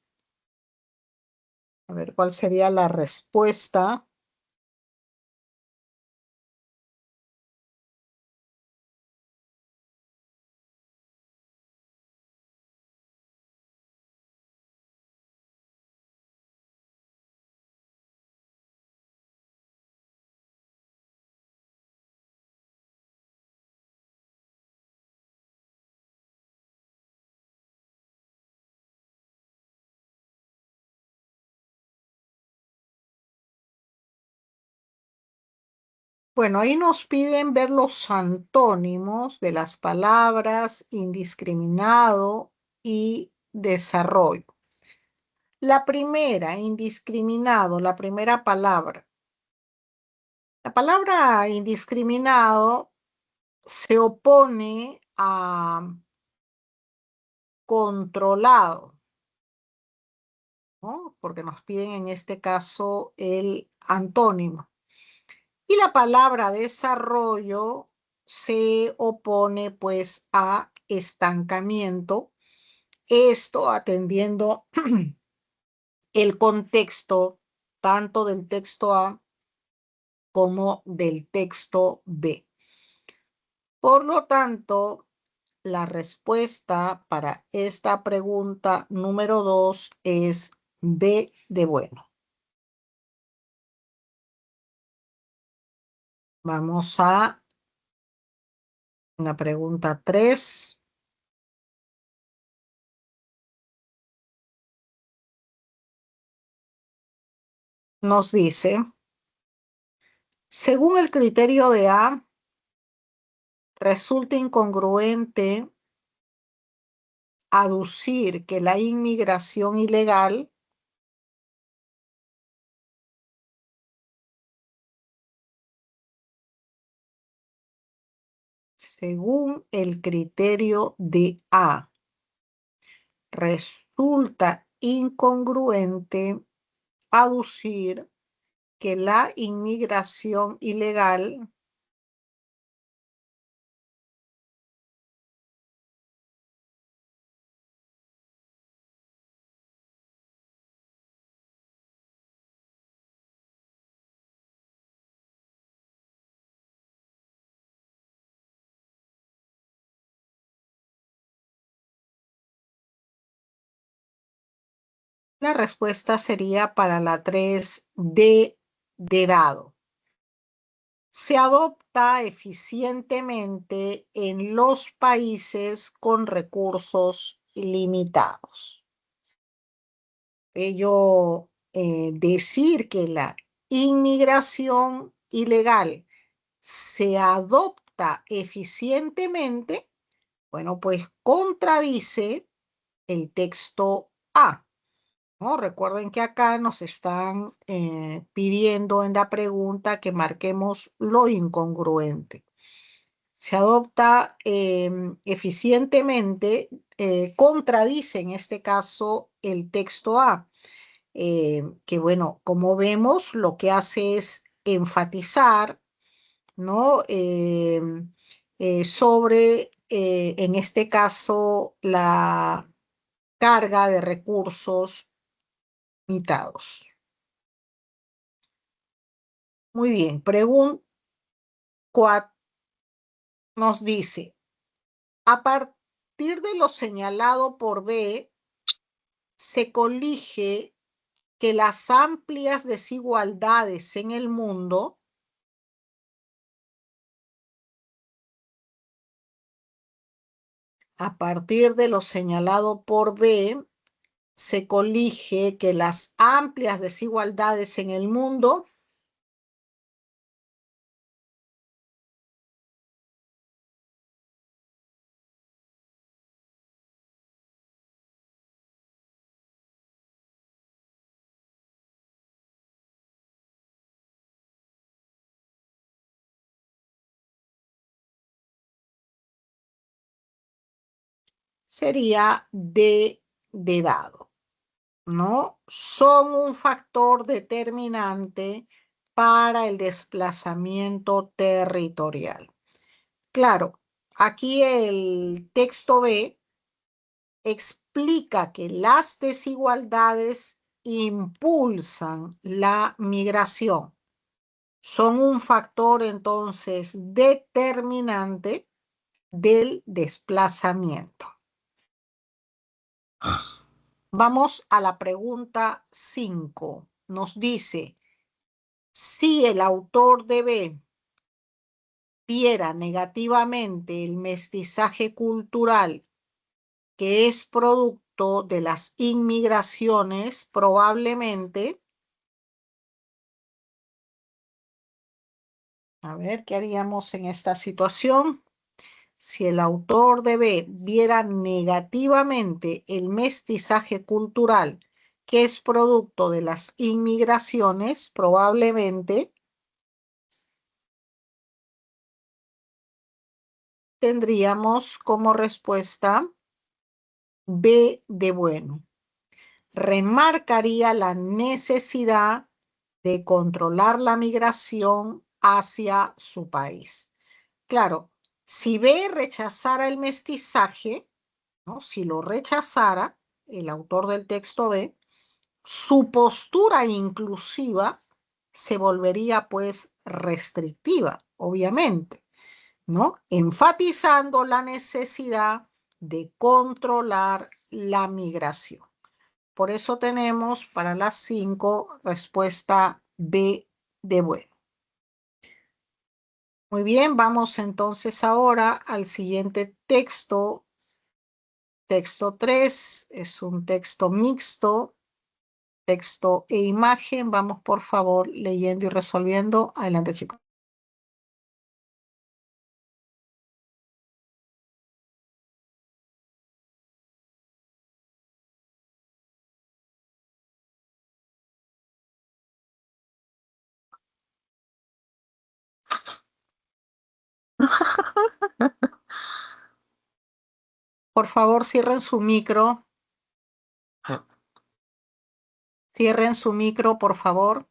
a ver cuál sería la respuesta. Bueno, ahí nos piden ver los antónimos de las palabras indiscriminado y desarrollo. La primera, indiscriminado, la primera palabra. La palabra indiscriminado se opone a controlado, ¿no? Porque nos piden en este caso el antónimo. Y la palabra desarrollo se opone pues a estancamiento, esto atendiendo el contexto tanto del texto A como del texto B. Por lo tanto, la respuesta para esta pregunta número 2 es B de bueno. Vamos a la pregunta 3. Nos dice, según el criterio de A, resulta incongruente aducir que la inmigración ilegal según el criterio de A, resulta incongruente aducir que la inmigración ilegal la respuesta sería para la 3D de dado. Se adopta eficientemente en los países con recursos limitados. Ello decir que la inmigración ilegal se adopta eficientemente, bueno, pues contradice el texto A, ¿no? Recuerden que acá nos están pidiendo en la pregunta que marquemos lo incongruente. Se adopta eficientemente, contradice en este caso el texto A, que bueno, como vemos, lo que hace es enfatizar, ¿no? Sobre, en este caso, la carga de recursos limitados. Muy bien, pregunta 4 nos dice, a partir de lo señalado por B, se colige que las amplias desigualdades en el mundo a partir de lo señalado por B, se colige que las amplias desigualdades en el mundo sería de dado, ¿no? Son un factor determinante para el desplazamiento territorial. Claro, aquí el texto B explica que las desigualdades impulsan la migración. Son un factor entonces determinante del desplazamiento. Vamos a la pregunta 5. Nos dice, si el autor de B viera negativamente el mestizaje cultural que es producto de las inmigraciones, probablemente A ver, ¿qué haríamos en esta situación? Si el autor de B viera negativamente el mestizaje cultural que es producto de las inmigraciones, probablemente tendríamos como respuesta B de bueno. Remarcaría la necesidad de controlar la migración hacia su país. Claro, si B rechazara el mestizaje, ¿no? Si lo rechazara el autor del texto B, su postura inclusiva se volvería pues restrictiva, obviamente, ¿no? Enfatizando la necesidad de controlar la migración. Por eso tenemos para las 5 respuesta B de bueno. Muy bien, vamos entonces ahora al siguiente texto. Texto 3 es un texto mixto, texto e imagen. Vamos por favor leyendo y resolviendo. Adelante, chicos. Por favor, cierren su micro. Cierren su micro, por favor.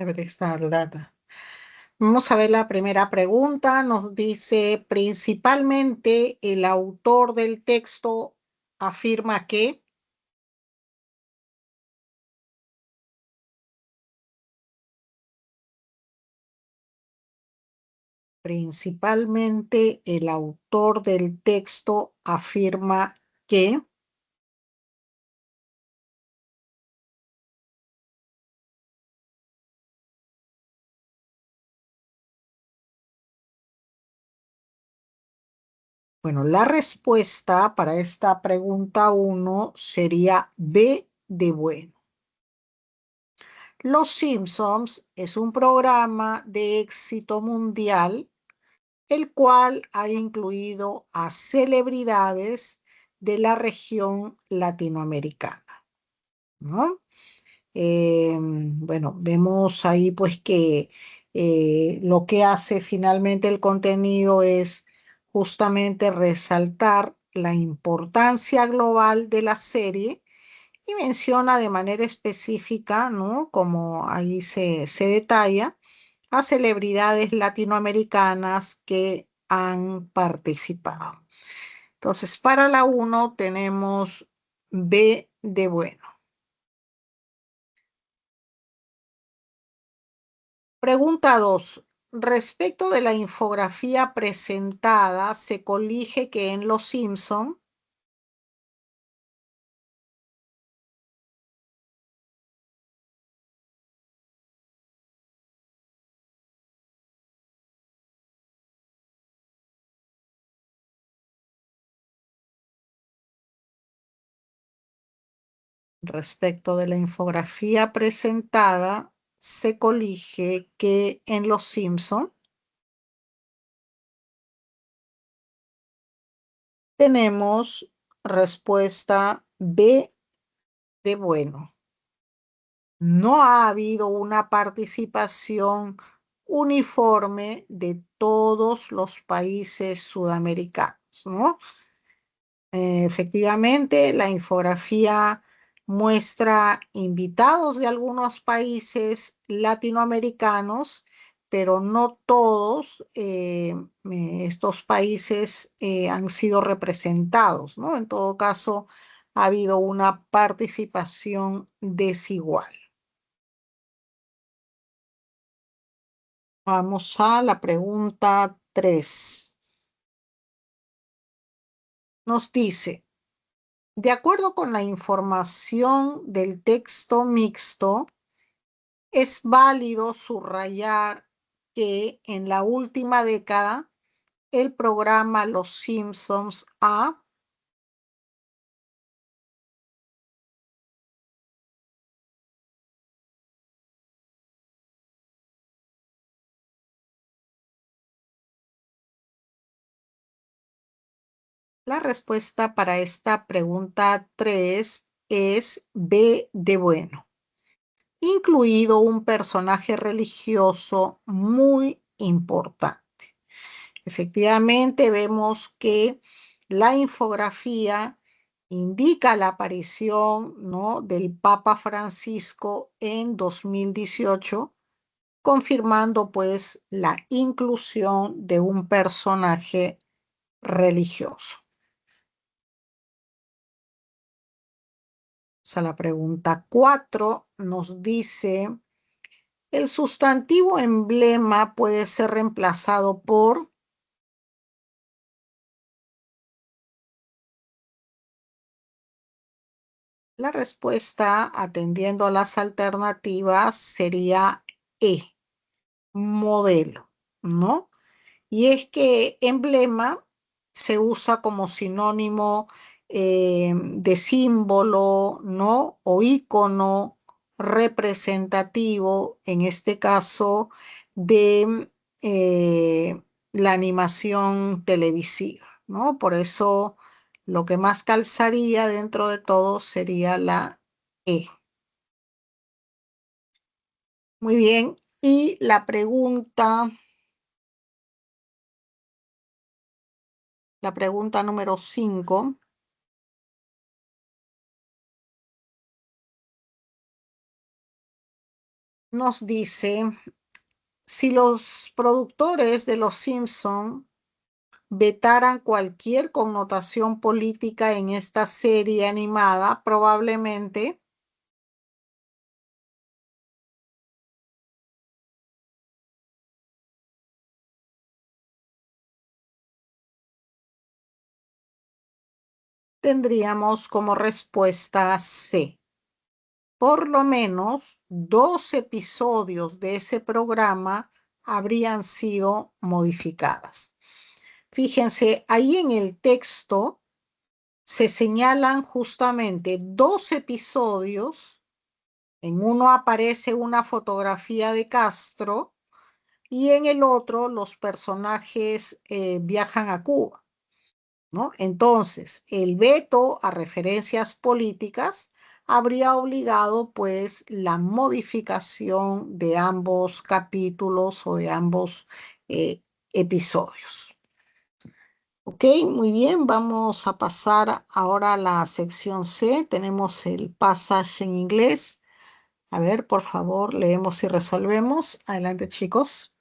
Data. Vamos a ver la primera pregunta. Nos dice, principalmente el autor del texto afirma que, principalmente el autor del texto afirma que, bueno, la respuesta para esta pregunta uno sería B de bueno. Los Simpsons es un programa de éxito mundial, el cual ha incluido a celebridades de la región latinoamericana, ¿no? Bueno, vemos ahí pues que lo que hace finalmente el contenido es justamente resaltar la importancia global de la serie y menciona de manera específica, ¿no? Como ahí se detalla, a celebridades latinoamericanas que han participado. Entonces, para la uno tenemos B de bueno. Pregunta 2. Respecto de la infografía presentada, se colige que en Los Simpson, respecto de la infografía presentada, se colige que en Los Simpson tenemos respuesta B de bueno. No ha habido una participación uniforme de todos los países sudamericanos, ¿no? Efectivamente, la infografía muestra invitados de algunos países latinoamericanos, pero no todos estos países han sido representados, ¿no? En todo caso, ha habido una participación desigual. Vamos a la pregunta 3. Nos dice, de acuerdo con la información del texto mixto, es válido subrayar que en la última década el programa Los Simpsons ha, la respuesta para esta pregunta 3 es B de bueno, incluido un personaje religioso muy importante. Efectivamente, vemos que la infografía indica la aparición, ¿no?, del Papa Francisco en 2018, confirmando pues la inclusión de un personaje religioso. O sea, la pregunta 4 nos dice, el sustantivo emblema puede ser reemplazado por... La respuesta, atendiendo a las alternativas, sería E, modelo, ¿no? Y es que emblema se usa como sinónimo de símbolo, ¿no? O ícono representativo, en este caso, de la animación televisiva, ¿no? Por eso lo que más calzaría dentro de todo sería la E. Muy bien. Y la pregunta número 5. nos dice, si los productores de Los Simpson vetaran cualquier connotación política en esta serie animada, probablemente tendríamos como respuesta C. Por lo menos 2 episodios de ese programa habrían sido modificadas. Fíjense, ahí en el texto se señalan justamente 2 episodios. En uno aparece una fotografía de Castro y en el otro los personajes viajan a Cuba, ¿no? Entonces, el veto a referencias políticas habría obligado pues la modificación de ambos capítulos o de ambos episodios. Ok, muy bien, vamos a pasar ahora a la sección C. Tenemos el passage en inglés. A ver, por favor, leemos y resolvemos. Adelante, chicos.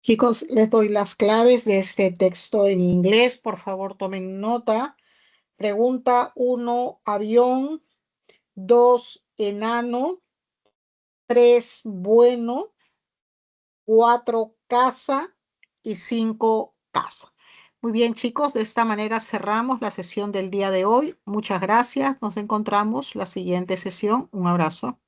Chicos, les doy las claves de este texto en inglés. Por favor, tomen nota. Pregunta uno, avión. 2, enano. 3, bueno. 4, casa. Y 5, casa. Muy bien, chicos, de esta manera cerramos la sesión del día de hoy. Muchas gracias. Nos encontramos la siguiente sesión. Un abrazo.